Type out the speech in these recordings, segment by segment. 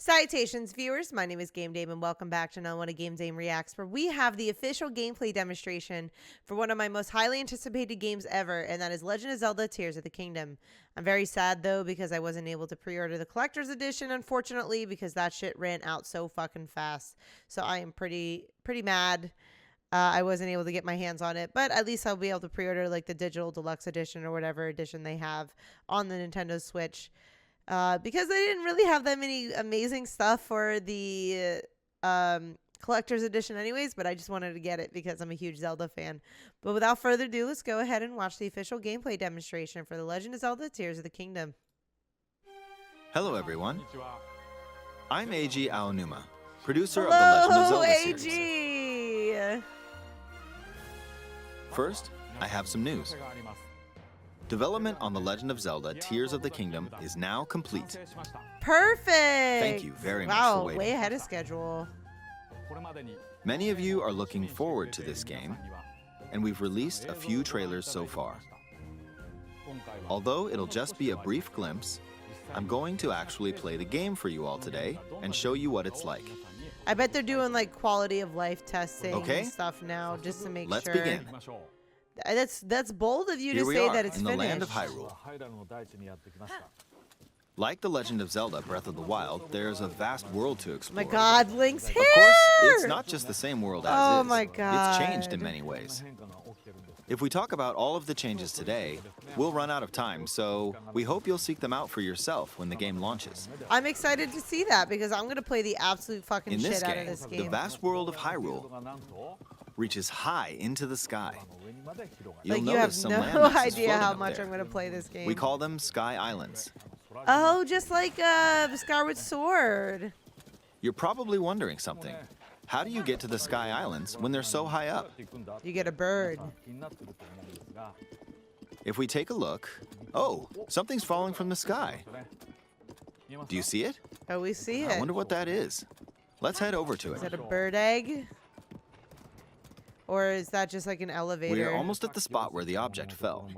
Salutations, viewers. My name is GameDame, and welcome back to another one of GameDame Reacts, where we have the official gameplay demonstration for one of my most highly anticipated games ever, and that is Legend of Zelda: Tears of the Kingdom. I'm very sad, though, because I wasn't able to pre-order the collector's edition, unfortunately, because that shit ran out so fucking fast. So I am pretty mad. I wasn't able to get my hands on it, but at least I'll be able to pre-order like the digital deluxe edition or whatever edition they have on the Nintendo Switch. Because they didn't really have that many amazing stuff for the collector's edition anyways, but I just wanted to get it because I'm a huge Zelda fan. But without further ado, let's go ahead and watch the official gameplay demonstration for The Legend of Zelda: Tears of the Kingdom. Hello everyone, I'm Eiji Aonuma, producer of the Legend of Zelda series. Eiji! First, I have some news. Development on The Legend of Zelda: Tears of the Kingdom is now complete. Perfect! Thank you very much for waiting. Way ahead of schedule. Many of you are looking forward to this game, and we've released a few trailers so far. Although it'll just be a brief glimpse, I'm going to actually play the game for you all today and show you what it's like. I bet they're doing like quality of life testing Okay. and stuff now just to make Let's sure. begin. That's bold of you Here to we say are that it's in the finished. land of Hyrule. Like The Legend of Zelda: Breath of the Wild, there's a vast world to explore. My God, Link's hair! Of course, it's not just the same world as Oh is. my God. It's changed in many ways. If we talk about all of the changes today, we'll run out of time, so we hope you'll seek them out for yourself when the game launches. I'm excited to see that because I'm gonna play the absolute fucking In this shit out of game, this the game. vast world of Hyrule reaches high into the sky. You'll Like you have notice some no landmasses idea floating how up much there. I'm gonna play this game. We call them Sky Islands. Oh, just like Skyward Sword. You're probably wondering something. How do you get to the Sky Islands when they're so high up? You get a bird. If we take a look, oh, something's falling from the sky. Do you see it? Oh, we see I it. wonder what that is. Let's head over to Is that it. a bird egg? Or is that just like an elevator? We're almost at the spot where the object fell.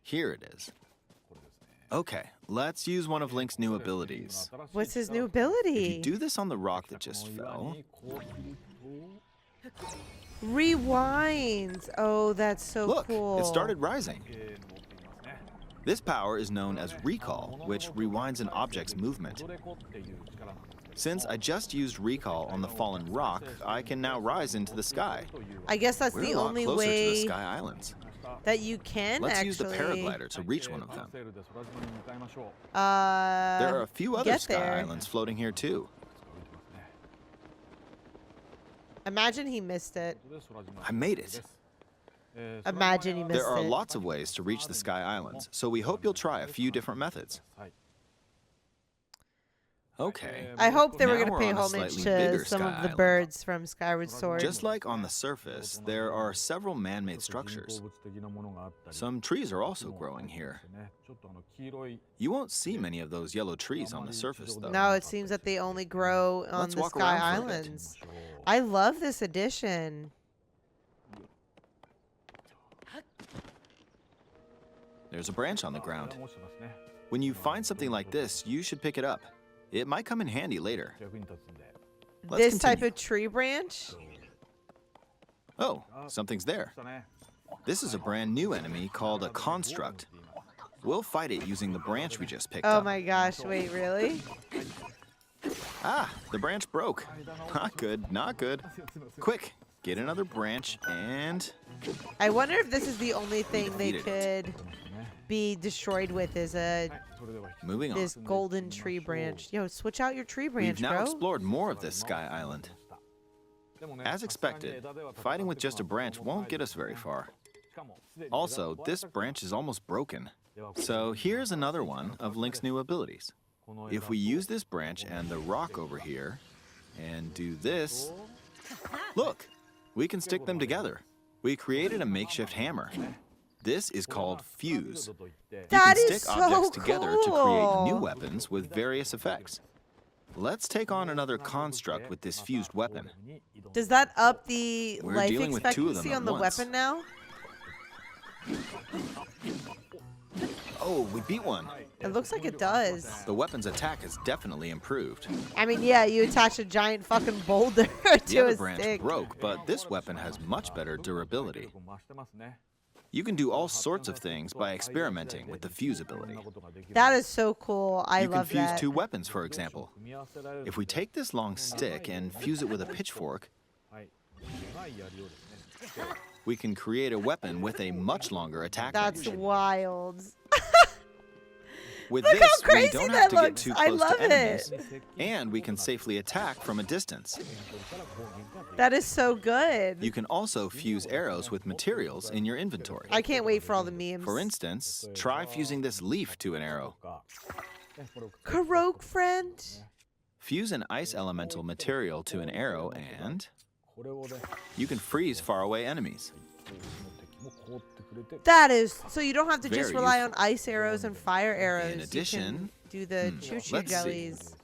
Here it is. Okay, let's use one of Link's new abilities. What's his new If ability? you do this on the rock that just fell, Rewinds. Oh, that's so look, cool. it started rising. This power is known as recall, which rewinds an object's movement. Since I just used recall on the fallen rock, I can now rise into the sky. I guess that's We're the a lot only closer to the way Sky Islands. that you can Let's actually use the paraglider to reach one of them. There There are a few other Sky Islands floating here too. Imagine he missed it. I made it. Imagine he missed There are it. lots of ways to reach the Sky Islands, so we hope you'll try a few different methods. Okay. I hope they were Now going to we're pay on a homage slightly to bigger some Sky of the Island. birds from Skyward Sword. Just like on the surface, there are several man-made structures. Some trees are also growing here. You won't see many of those yellow trees on the surface, though. No, it seems that they only grow on Let's the walk Sky around for a bit. Islands. I love this addition. There's a branch on the ground. When you find something like this, you should pick it up. It might come in handy later. Let's This type continue. of tree branch? Oh, something's there. This is a brand new enemy called a construct. We'll fight it using the branch we just picked Oh up. my gosh, wait, really? Ah, the branch broke. Not good, not good. Quick, get another branch and... I wonder if this is the only thing they defeated could be destroyed with is Moving on. this golden tree branch. Yo, switch out your tree branch, We've now bro. explored more of this Sky Island. As expected, fighting with just a branch won't get us very far. Also, this branch is almost broken. So here's another one of Link's new abilities. If we use this branch and the rock over here, and do this, look, we can stick them together. We created a makeshift hammer. This is called fuse. You That can is stick so objects together to create new cool. weapons with various effects. Let's take on another construct with this fused weapon. Does that up the We're life dealing with two of them expectancy at on the once. weapon now? Oh, we beat one. It looks like it does. The weapon's attack has definitely improved. I mean, yeah, you attach a giant fucking boulder The to other a branch stick. broke, but this weapon has much better durability. You can do all sorts of things by experimenting with the fuse ability. That is so cool. I You can love fuse that. two weapons, for example. If we take this long stick and fuse it with a pitchfork, we can create a weapon with a much longer attack That's range. wild. With Look how this, we crazy don't that have to get looks. too I close love to enemies, it. and we can safely attack from a distance. That is so good. You can also fuse arrows with materials in your inventory. I can't wait for all the memes. For instance, try fusing this leaf to an arrow. Karoke friend. Fuse an ice elemental material to an arrow and you can freeze faraway enemies. That is, so you don't have to just Very rely on useful. ice arrows and fire arrows. In You addition, can do the choo-choo let's see. jellies.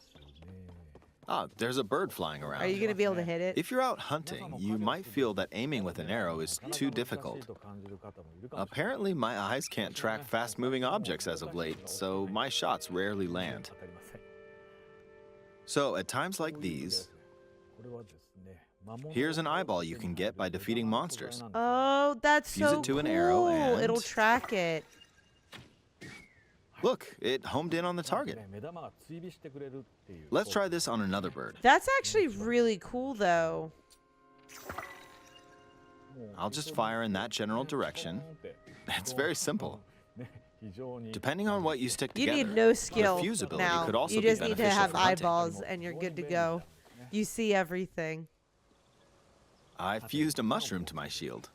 Ah, there's a bird flying around. Are you going to be able to hit it? If you're out hunting, you might feel that aiming with an arrow is too difficult. Apparently, my eyes can't track fast-moving objects as of late, so my shots rarely land. So, at times like these, here's an eyeball you can get by defeating monsters. Oh, that's Fuse so it to cool. an arrow and- It'll track it. Look, it homed in on the target. Let's try this on another bird. That's actually really cool, though. I'll just fire in that general direction. It's very simple. Depending on what you stick You together, need no skill the fuse ability now. could also You be just need to beneficial have for hunting. eyeballs, and you're good to go. You see everything. I fused a mushroom to my shield.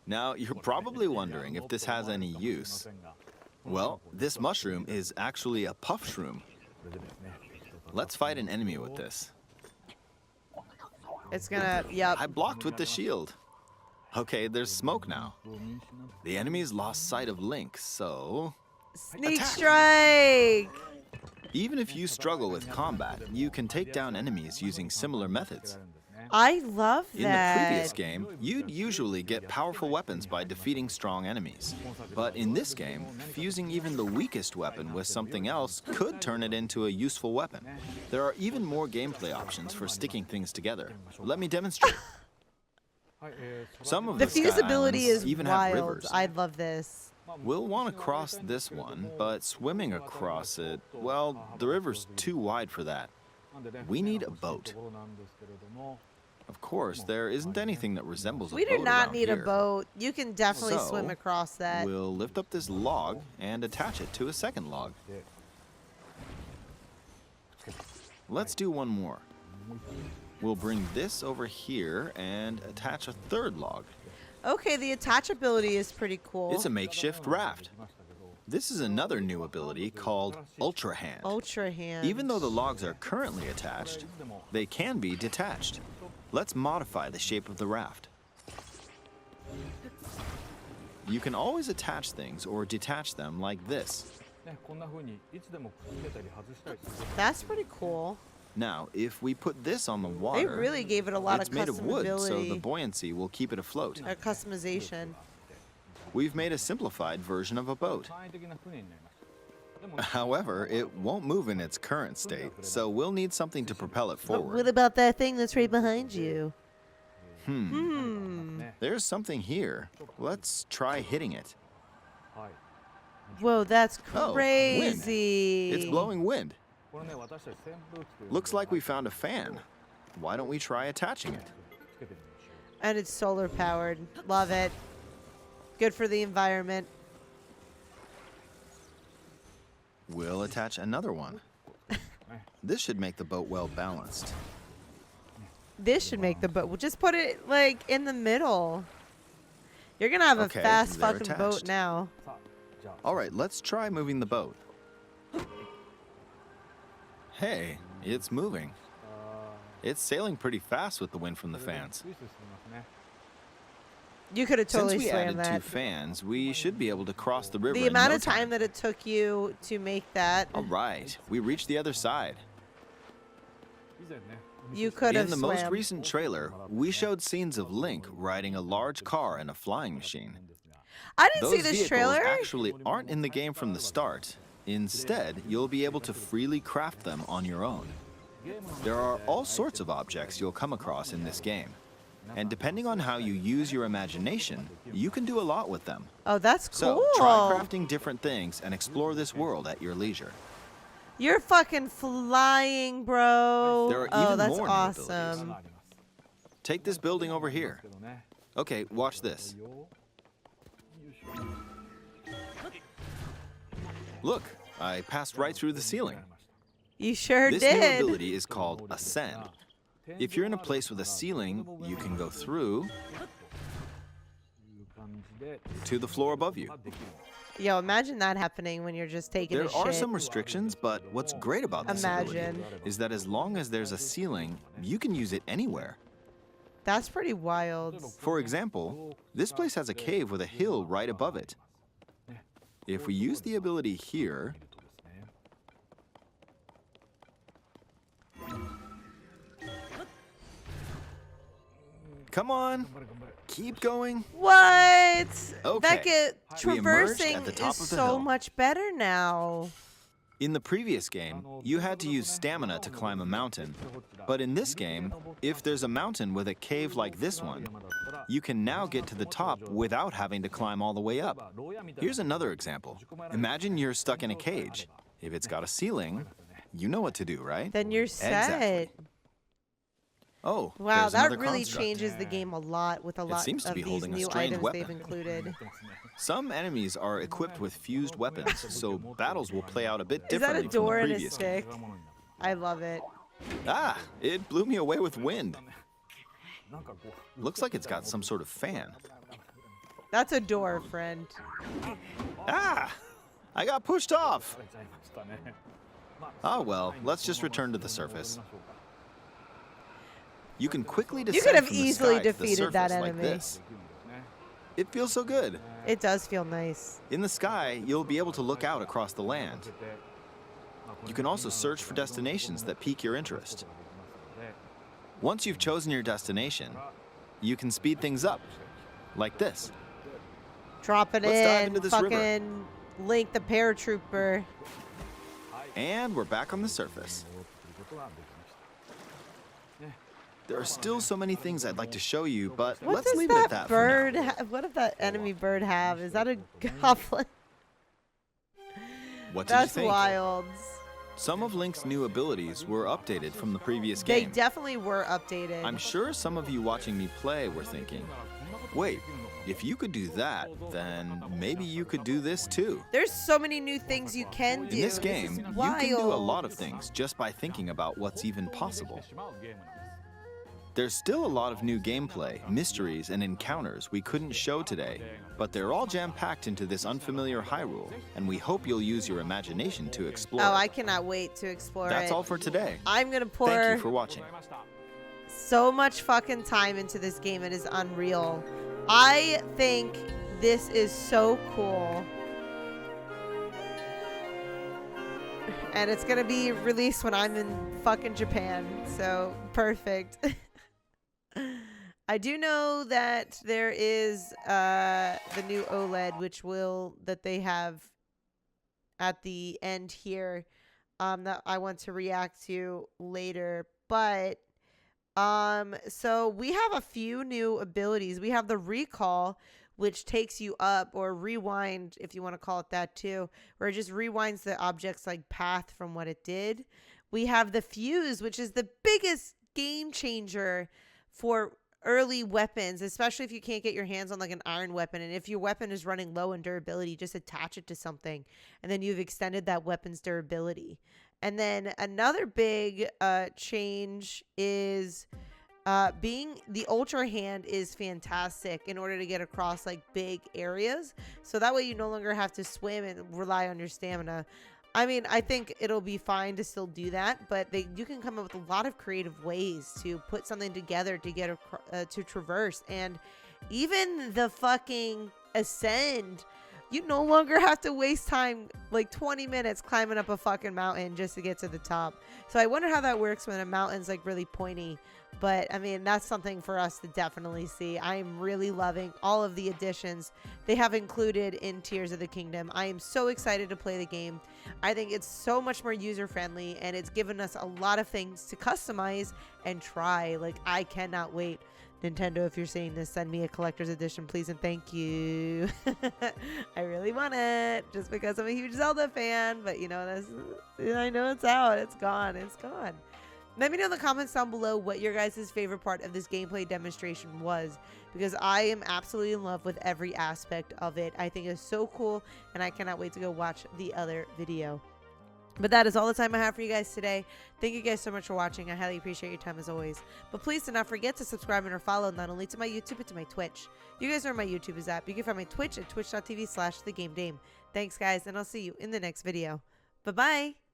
Now, you're probably wondering if this has any use. Well, this mushroom is actually a puff shroom. Let's fight an enemy with this. It's gonna, yep. I blocked with the shield. Okay, there's smoke now. The enemy's lost sight of Link, so... Sneak Attack. strike! Even if you struggle with combat, you can take down enemies using similar methods. I love In that. the previous game, you'd usually get powerful weapons by defeating strong enemies. But in this game, fusing even the weakest weapon with something else could turn it into a useful weapon. There are even more gameplay options for sticking things together. Let me demonstrate. Some of The the Sky feasibility Islands is even have wild. rivers. I love this. We'll want to cross this one, but swimming across it, well, the river's too wide for that. We need a boat. Of course, there isn't anything that resembles a We boat do not around need a here. boat. You can definitely So, swim across that. We'll lift up this log and attach it to a second log. Let's do one more. We'll bring this over here and attach a third log. Okay, the attachability is pretty cool. It's a makeshift raft. This is another new ability called Ultrahand. Ultrahand. Even though the logs are currently attached, they can be detached. Let's modify the shape of the raft. You can always attach things or detach them like this. That's pretty cool. Now, if we put this on the They water, really gave it a lot it's of made of wood, so the customability, buoyancy will keep it afloat. customization. We've made a simplified version of a boat. However, it won't move in its current state, so we'll need something to propel it But what forward. about that thing that's right behind you? There's something here. Let's try hitting it. Whoa, that's Oh, wind. crazy. It's blowing wind. Looks like we found a fan. Why don't we try attaching it? And it's solar powered. Love it. Good for the environment. We'll attach another one. This should make the boat well balanced. This should make the boat. We'll just put it like in the middle. You're gonna have Okay, a fast they're fucking boat attached. now. All right, let's try moving the boat. Hey, it's moving. It's sailing pretty fast with the wind from the fans. You could have totally Since we swam added that. 2 fans, we should be able to cross the river The in amount no of time that it took you to make that, All right, we reached the other side. you could have In the swam. most recent trailer, we showed scenes of Link riding a large car and a flying machine. I didn't see Those this vehicles trailer. actually aren't in the game from the start. Instead, you'll be able to freely craft them on your own. There are all sorts of objects you'll come across in this game. And depending on how you use your imagination, you can do a lot with them. Oh, that's cool. So try crafting different things and explore this world at your leisure. You're fucking flying, bro. There are oh, even that's more new awesome. Take this building over here. Okay, watch this. Look, I passed right through the ceiling. You sure This new did. ability is called Ascend. If you're in a place with a ceiling, you can go through to the floor above you. Yo, imagine that happening when you're just taking a There shit. are some restrictions, but what's great about this ability Imagine. is that as long as there's a ceiling, you can use it anywhere. That's pretty wild. For example, this place has a cave with a hill right above it. If we use the ability here, come on, keep going. What? Okay, That we emerged traversing at the top is of the so hill. much better now. In the previous game, you had to use stamina to climb a mountain. But in this game, if there's a mountain with a cave like this one, you can now get to the top without having to climb all the way up. Here's another example. Imagine you're stuck in a cage. If it's got a ceiling, you know what to do, right? Then you're set. Exactly. Oh, Wow, there's that another really construct. changes the game a lot with a lot seems to of be these holding a new strange items weapon. they've included. Some enemies are equipped with fused weapons, so battles will play out a bit Is that differently a door from and the a previous game. stick? I love it. Ah, it blew me away with wind. Looks like it's got some sort of fan. That's a door, friend. Ah, I got pushed off. Ah, well, let's just return to the surface. You can quickly descend could have from the easily sky to the defeated that surface like enemy. this. It feels so good. It does feel nice. In the sky, you'll be able to look out across the land. You can also search for destinations that pique your interest. Once you've chosen your destination, you can speed things up, like this. Drop it Let's dive in. into this river. Fucking Link the paratrooper. And we're back on the surface. There are still so many things I'd like to show you, but What let's does leave it at that that bird for now. what does that enemy bird have? Is that a goblin? What did That's you think? wild. Some of Link's new abilities were updated from the previous They game. definitely were updated. I'm sure some of you watching me play were thinking, wait, if you could do that, then maybe you could do this too. There's so many new things you can do. In this game, is you wild. can do a lot of things just by thinking about what's even possible. There's still a lot of new gameplay, mysteries, and encounters we couldn't show today, but they're all jam-packed into this unfamiliar Hyrule, and we hope you'll use your imagination to explore. Oh, it. I cannot wait to explore That's it. all for today. I'm gonna pour Thank you for watching. so much fucking time into this game. It is unreal. I think this is so cool. And it's gonna be released when I'm in fucking Japan. So perfect. I do know that there is the new OLED, that they have at the end here, that I want to react to later. But so we have a few new abilities. We have the recall, which takes you up, or rewind, if you want to call it that too, where it just rewinds the object's like path from what it did. We have the fuse, which is the biggest game changer for early weapons, especially if you can't get your hands on like an iron weapon. And if your weapon is running low in durability, just attach it to something, and then you've extended that weapon's durability. And then another big change is being the Ultrahand is fantastic in order to get across like big areas. So that way you no longer have to swim and rely on your stamina. I mean, I think it'll be fine to still do that, but you can come up with a lot of creative ways to put something together to get to traverse. And even the fucking Ascend you no longer have to waste time, like 20 minutes climbing up a fucking mountain just to get to the top. So I wonder how that works when a mountain's like really pointy. But I mean, that's something for us to definitely see. I am really loving all of the additions they have included in Tears of the Kingdom. I am so excited to play the game. I think it's so much more user friendly, and it's given us a lot of things to customize and try. Like, I cannot wait. Nintendo, if you're seeing this, send me a collector's edition, please, and thank you. I really want it, just because I'm a huge Zelda fan. But you know, I know it's out. It's gone. It's gone. Let me know in the comments down below what your guys' favorite part of this gameplay demonstration was, because I am absolutely in love with every aspect of it. I think it's so cool, and I cannot wait to go watch the other video. But that is all the time I have for you guys today. Thank you guys so much for watching. I highly appreciate your time as always. But please do not forget to subscribe and or follow not only to my YouTube, but to my Twitch. You guys know where my YouTube is at. You can find my Twitch at twitch.tv/thegamedame. Thanks, guys, and I'll see you in the next video. Bye-bye.